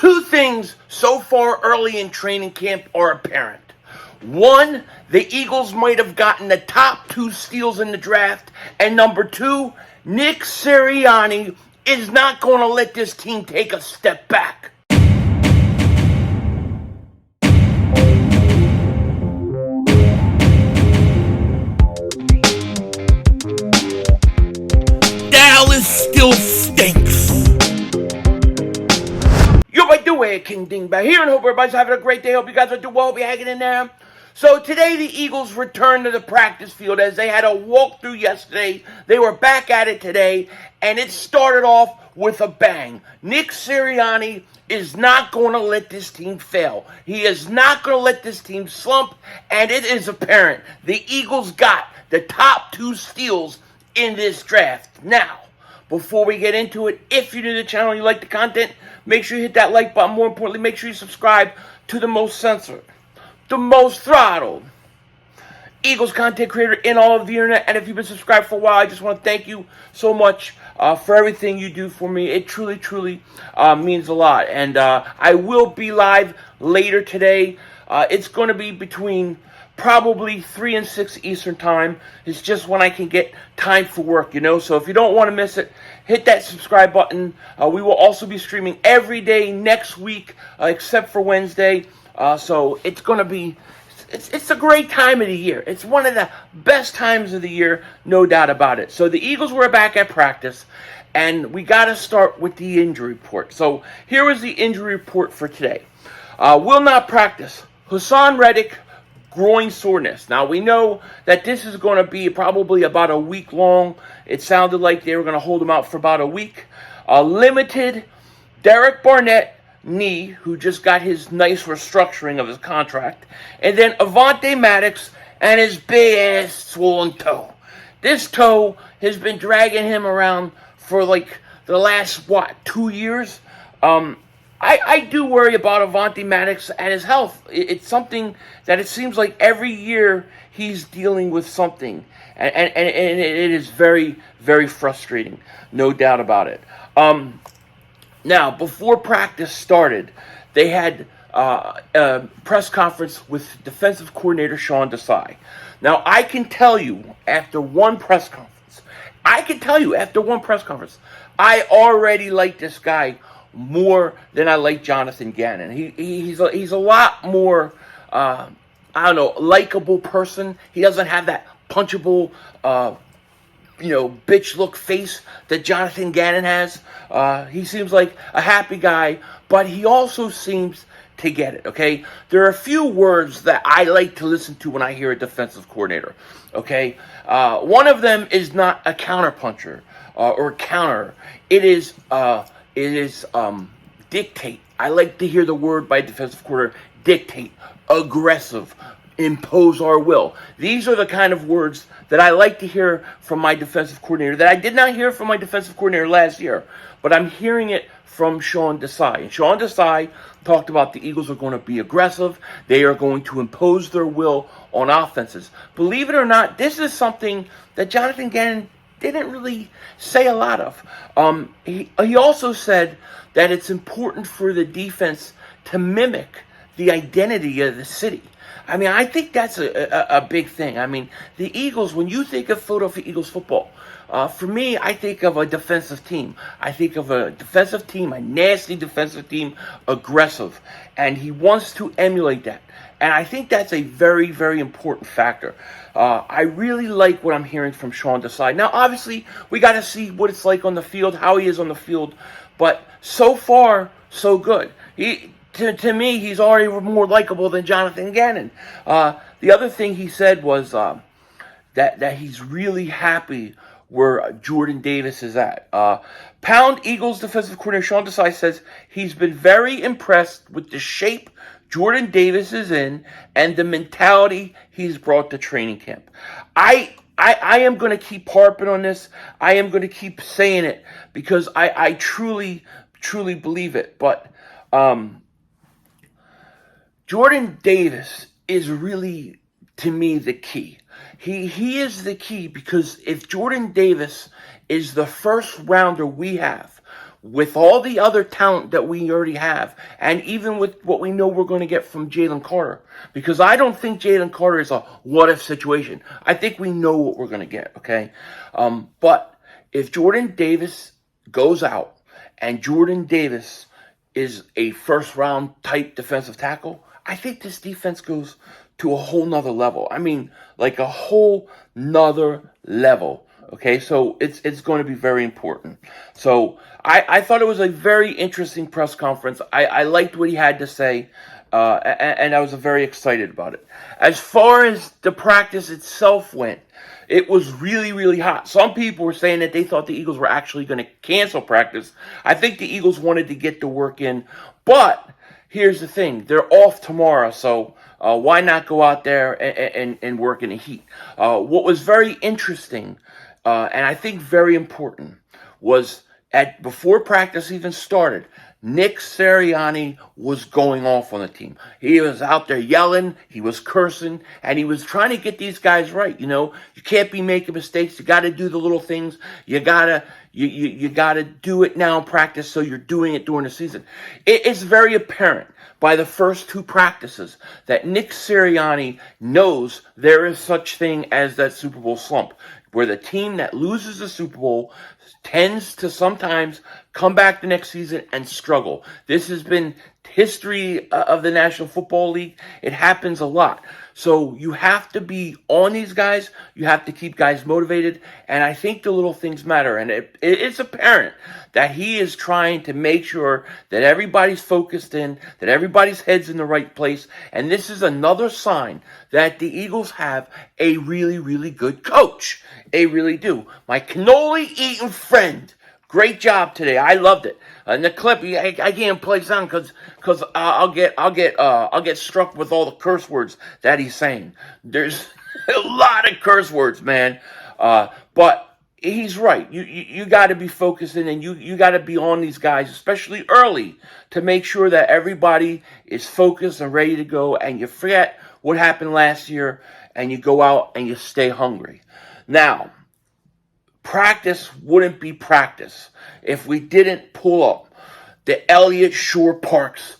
Two things so far early in training camp are apparent. One, the Eagles might have gotten the top 2 steals in the draft. And number 2, Nick Sirianni is not going to let this team take a step back. Dallas still stinks. Yo, by the way, King Dingbat here, and hope everybody's having a great day. Hope you guys are doing well. Hope you're hanging in there. So today the Eagles returned to the practice field as they had a walkthrough yesterday. They were back at it today, and it started off with a bang. Nick Sirianni is not going to let this team fail. He is not going to let this team slump, and it is apparent the Eagles got the top 2 steals in this draft. Now, before we get into it, if you're new to the channel and you like the content, make sure you hit that like button. More importantly, make sure you subscribe to the most censored, the most throttled Eagles content creator in all of the internet. And if you've been subscribed for a while, I just want to thank you so much for everything you do for me. It truly, truly means a lot. And I will be live later today. It's going to be between probably 3 and 6 Eastern time. It's just when I can get time for work, you know. So if you don't want to miss it, hit that subscribe button. We will also be streaming every day next week, except for Wednesday. So it's going to be, it's a great time of the year. It's one of the best times of the year, no doubt about it. So the Eagles were back at practice, and we got to start with the injury report. So here is the injury report for today. Will not practice. Hassan Reddick, groin soreness. Now, we know that this is going to be probably about a week long. It sounded like they were going to hold him out for about a week. Limited Derek Barnett, knee, who just got his nice restructuring of his contract. And then Avonte Maddox and his big-ass swollen toe. This toe has been dragging him around for like the last, 2 years? I do worry about Avonte Maddox and his health. It's something that it seems like every year he's dealing with something. And it is very, very frustrating. No doubt about it. Now, before practice started, they had a press conference with defensive coordinator Sean DeSai. Now, I can tell you after one press conference, I already like this guy more than I like Jonathan Gannon. He's a lot more, likable person. He doesn't have that punchable, bitch look face that Jonathan Gannon has. He seems like a happy guy, but he also seems to get it, okay? There are a few words that I like to listen to when I hear a defensive coordinator, okay? One of them is not a counterpuncher or counter. It is dictate. I like to hear the word by defensive coordinator, dictate, aggressive, impose our will. These are the kind of words that I like to hear from my defensive coordinator that I did not hear from my defensive coordinator last year, but I'm hearing it from Sean DeSai. And Sean DeSai talked about the Eagles are going to be aggressive. They are going to impose their will on offenses. Believe it or not, this is something that Jonathan Gannon didn't really say a lot of. He also said that it's important for the defense to mimic the identity of the city. I mean, I think that's a big thing. I mean, the Eagles, when you think of Philadelphia Eagles football, for me, I think of a defensive team. I think of a defensive team, a nasty defensive team, aggressive. And he wants to emulate that. And I think that's a very, very important factor. I really like what I'm hearing from Sean DeSai. Now, obviously, we got to see what it's like on the field, how he is on the field. But so far, so good. To me, he's already more likable than Jonathan Gannon. The other thing he said was that he's really happy where Jordan Davis is at. Pound Eagles defensive coordinator Sean DeSai says he's been very impressed with the shape Jordan Davis is in and the mentality he's brought to training camp. I am going to keep harping on this. I am going to keep saying it because I truly, truly believe it. But Jordan Davis is really, to me, the key. He is the key because if Jordan Davis is the first rounder we have, with all the other talent that we already have, and even with what we know we're going to get from Jalen Carter, because I don't think Jalen Carter is a what-if situation. I think we know what we're going to get, okay? But if Jordan Davis goes out and Jordan Davis is a first-round type defensive tackle, I think this defense goes to a whole nother level. I mean, like a whole nother level. Okay, so it's going to be very important. So I thought it was a very interesting press conference. I liked what he had to say, and I was very excited about it. As far as the practice itself went, it was really, really hot. Some people were saying that they thought the Eagles were actually going to cancel practice. I think the Eagles wanted to get the work in, but here's the thing. They're off tomorrow, so why not go out there and work in the heat? What was very interesting, and I think very important, was before practice even started, Nick Sirianni was going off on the team. He was out there yelling, he was cursing, and he was trying to get these guys right. You know, you can't be making mistakes. You got to do the little things. You gotta do it now in practice, so you're doing it during the season. It's very apparent by the first two practices that Nick Sirianni knows there is such thing as that Super Bowl slump, where the team that loses the Super Bowl tends to sometimes come back the next season and struggle. This has been history of the National Football League. It happens a lot. So you have to be on these guys. You have to keep guys motivated. And I think the little things matter. And it's apparent that he is trying to make sure that everybody's focused in, that everybody's head's in the right place. And this is another sign that the Eagles have a really, really good coach. They really do. My cannoli-eating friend, great job today. I loved it. And the clip, I can't play sound because I'll get struck with all the curse words that he's saying. There's a lot of curse words, man. But he's right. You got to be focused in, and you got to be on these guys, especially early, to make sure that everybody is focused and ready to go, and you forget what happened last year, and you go out and you stay hungry. Now, practice wouldn't be practice if we didn't pull up the Elliott Shore Parks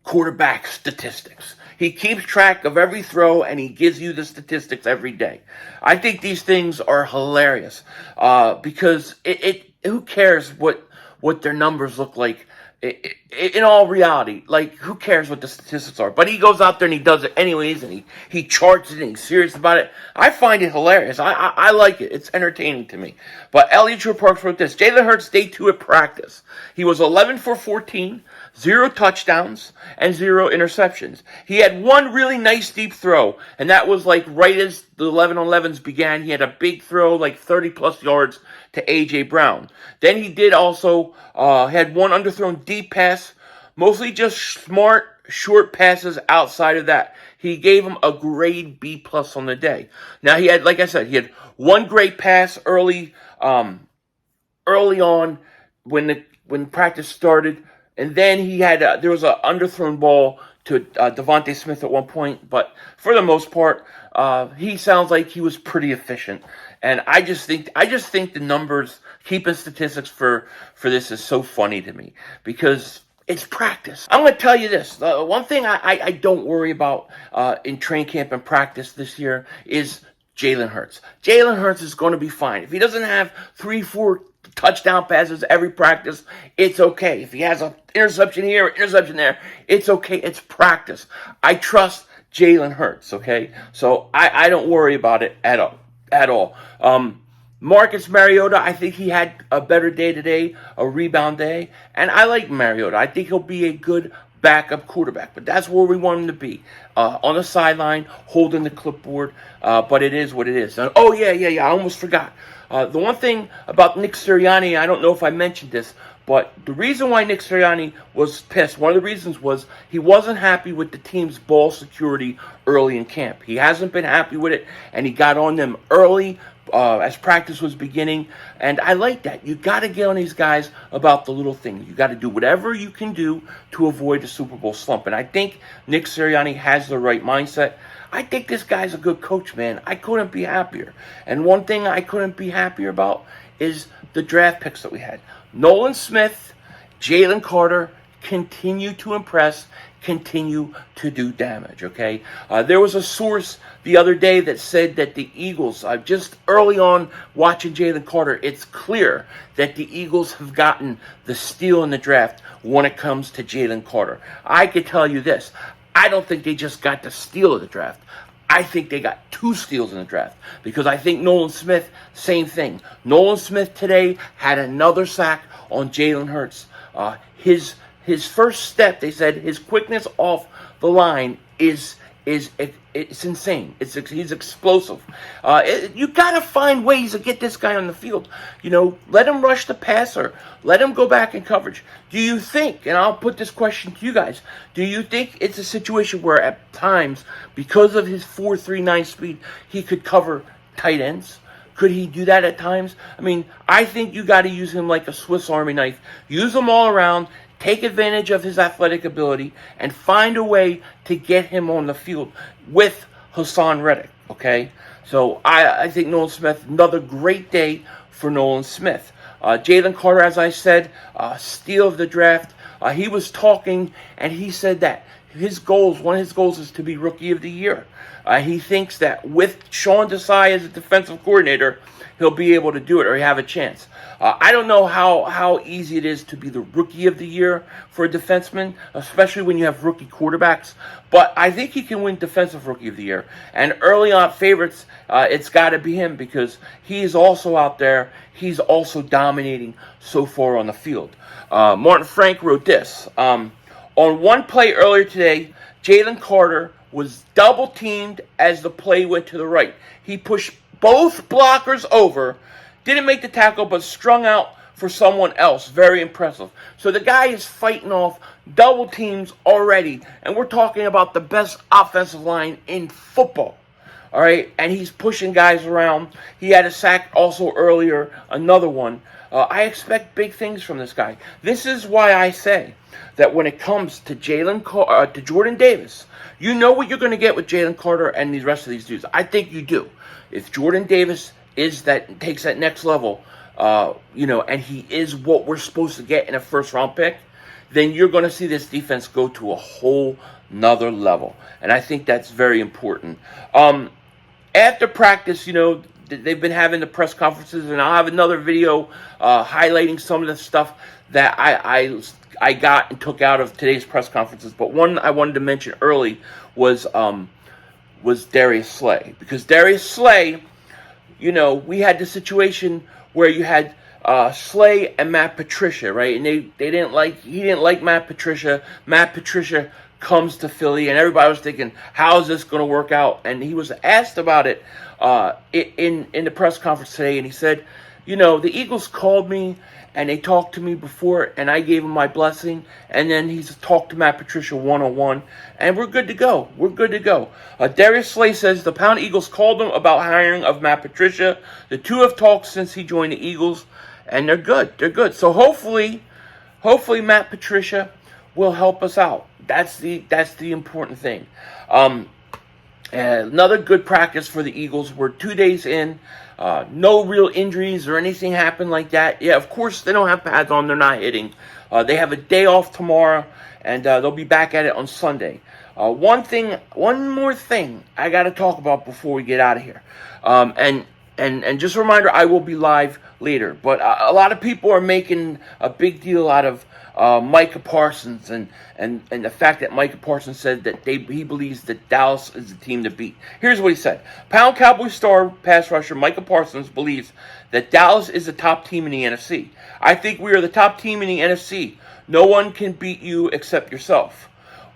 quarterback statistics. He keeps track of every throw, and he gives you the statistics every day. I think these things are hilarious because who cares what their numbers look like? In all reality, like, who cares what the statistics are? But he goes out there and he does it anyways, and he charts it and he's serious about it. I find it hilarious. I like it. It's entertaining to me. But Elliott Shore Parks wrote this: Jalen Hurts day 2 at practice. He was 11 for 14, 0 touchdowns, and 0 interceptions. He had one really nice deep throw, and that was like right as the 11-on-11s began. He had a big throw, like 30-plus yards, to A.J. Brown. Then he did also had one underthrown deep pass, mostly just smart, short passes outside of that. He gave him a grade B+ on the day. Now, he had, like I said, he had one great pass early on when practice started, and then he had there was an underthrown ball to Devontae Smith at one point, but for the most part, he sounds like he was pretty efficient. And I just think the numbers, keeping statistics for this is so funny to me because it's practice. I'm going to tell you this. One thing I don't worry about in training camp and practice this year is Jalen Hurts. Jalen Hurts is going to be fine. If he doesn't have 3-4 touchdown passes every practice, it's okay. If he has an interception here or interception there, it's okay. It's practice. I trust Jalen Hurts, okay? So I don't worry about it at all. Marcus Mariota, I think he had a better day today, a rebound day, and I like Mariota. I think he'll be a good backup quarterback, but that's where we want him to be, on the sideline, holding the clipboard, but it is what it is. And, I almost forgot. The one thing about Nick Sirianni, I don't know if I mentioned this, but the reason why Nick Sirianni was pissed, one of the reasons was he wasn't happy with the team's ball security early in camp. He hasn't been happy with it, and he got on them early as practice was beginning, and I like that. You got to get on these guys about the little things. You got to do whatever you can do to avoid the Super Bowl slump, and I think Nick Sirianni has the right mindset. I think this guy's a good coach, man. I couldn't be happier. And one thing I couldn't be happier about is the draft picks that we had. Nolan Smith, Jalen Carter, continue to impress, continue to do damage, okay? There was a source the other day that said that the Eagles, just early on watching Jalen Carter, it's clear that the Eagles have gotten the steal in the draft when it comes to Jalen Carter. I could tell you this. I don't think they just got the steal of the draft. I think they got 2 steals in the draft, because I think Nolan Smith, same thing. Nolan Smith today had another sack on Jalen Hurts. His first step, they said, his quickness off the line is it's insane. He's explosive. You gotta find ways to get this guy on the field. Let him rush the passer. Let him go back in coverage. Do you think, and I'll put this question to you guys, do you think it's a situation where at times, because of his 4.39 speed, he could cover tight ends? Could he do that at times? I mean, I think you got to use him like a Swiss Army knife. Use him all around. Take advantage of his athletic ability and find a way to get him on the field with Hassan Reddick, okay? So I think Nolan Smith, another great day for Nolan Smith. Jalen Carter, as I said, steal of the draft. He was talking, and he said that one of his goals is to be Rookie of the Year. He thinks that with Sean DESAI as a defensive coordinator, he'll be able to do it, or he have a chance. I don't know how easy it is to be the Rookie of the Year for a defenseman, especially when you have rookie quarterbacks. But I think he can win Defensive Rookie of the Year. And early on favorites, it's got to be him, because he is also out there. He's also dominating so far on the field. Martin Frank wrote this. On one play earlier today, Jalen Carter was double-teamed as the play went to the right. He pushed both blockers over, didn't make the tackle, but strung out for someone else. Very impressive. So the guy is fighting off double teams already, and we're talking about the best offensive line in football. All right, and he's pushing guys around. He had a sack also earlier, another one. I expect big things from this guy. This is why I say that when it comes to to Jordan Davis, you know what you're going to get with Jalen Carter and the rest of these dudes. I think you do. If Jordan Davis takes that next level, and he is what we're supposed to get in a first-round pick, then you're going to see this defense go to a whole nother level. And I think that's very important. After practice, they've been having the press conferences, and I'll have another video highlighting some of the stuff that I got and took out of today's press conferences. But one I wanted to mention early was Darius Slay. Because Darius Slay, we had the situation where you had Slay and Matt Patricia, right? And he didn't like Matt Patricia. Matt Patricia comes to Philly, and everybody was thinking, how is this going to work out? And he was asked about it in the press conference today, and he said, the Eagles called me, and they talked to me before, and I gave him my blessing, and then he's talked to Matt Patricia one-on-one, and we're good to go. We're good to go. Darius Slay says the Pound Eagles called him about hiring of Matt Patricia. The two have talked since he joined the Eagles, and they're good. They're good. So hopefully Matt Patricia will help us out. That's the important thing. Another good practice for the Eagles. We're 2 days in. No real injuries or anything happened like that. Yeah, of course, they don't have pads on. They're not hitting. They have a day off tomorrow, and they'll be back at it on Sunday. One more thing I got to talk about before we get out of here. And just a reminder, I will be live later. But a lot of people are making a big deal out of MICAH Parsons and the fact that MICAH Parsons said that he believes that Dallas is the team to beat. Here's what he said. Pound Cowboy star pass rusher MICAH Parsons believes that Dallas is the top team in the NFC. I think we are the top team in the NFC. No one can beat you except yourself.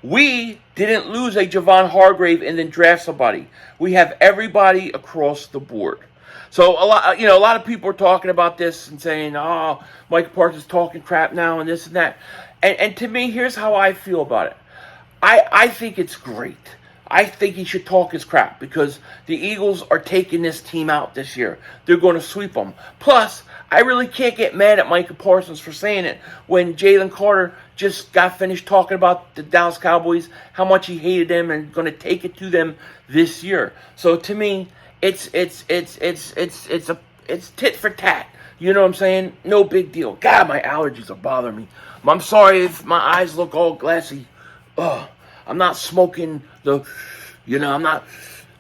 We didn't lose a Javon Hargrave and then draft somebody. We have everybody across the board. So a lot of people are talking about this and saying, "Oh, MICAH Parsons is talking crap now and this and that." And to me, here's how I feel about it. I think it's great. I think he should talk his crap because the Eagles are taking this team out this year. They're going to sweep them. Plus, I really can't get mad at MICAH Parsons for saying it when Jalen Carter just got finished talking about the Dallas Cowboys, how much he hated them and going to take it to them this year. So to me, it's it's tit for tat. You know what I'm saying? No big deal. God, my allergies are bothering me. I'm sorry if my eyes look all glassy. Ugh. I'm not smoking I'm not,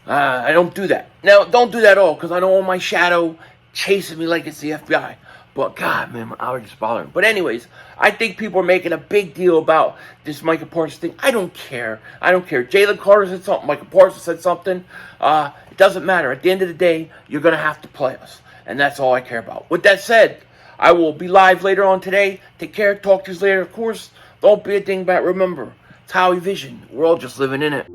I don't do that. Now, don't do that at all, because I don't want my shadow chasing me like it's the FBI. But, God, man, my allergies bothering me. But anyways, I think people are making a big deal about this Micah Parsons thing. I don't care. Jalen Carter said something. Micah Parsons said something. It doesn't matter. At the end of the day, you're going to have to play us. And that's all I care about. With that said, I will be live later on today. Take care. Talk to you later. Of course, don't be a dingbat. Remember, it's Howie Vision. We're all just living in it.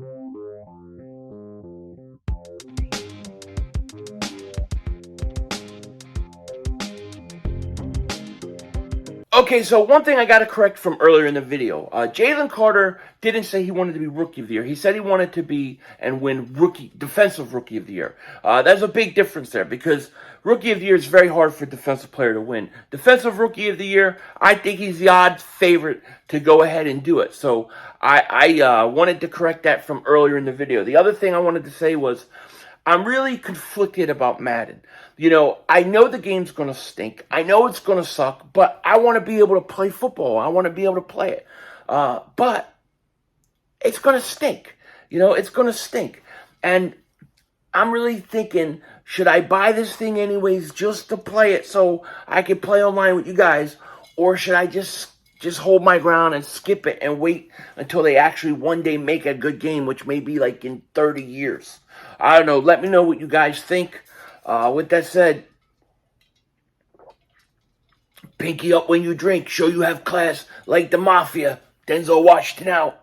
Okay, so one thing I got to correct from earlier in the video. Jalen Carter didn't say he wanted to be Rookie of the Year. He said he wanted to be and win Defensive Rookie of the Year. There's a big difference there, because Rookie of the Year is very hard for a defensive player to win. Defensive Rookie of the Year, I think he's the odds favorite to go ahead and do it. So I wanted to correct that from earlier in the video. The other thing I wanted to say was, I'm really conflicted about Madden. I know the game's going to stink. I know it's going to suck, but I want to be able to play football. I want to be able to play it. But it's going to stink. It's going to stink. And I'm really thinking, should I buy this thing anyways just to play it so I can play online with you guys? Or should I just hold my ground and skip it and wait until they actually one day make a good game, which may be like in 30 years? I don't know. Let me know what you guys think. With that said, pinky up when you drink. Show you have class like the mafia. Denzel Washington out.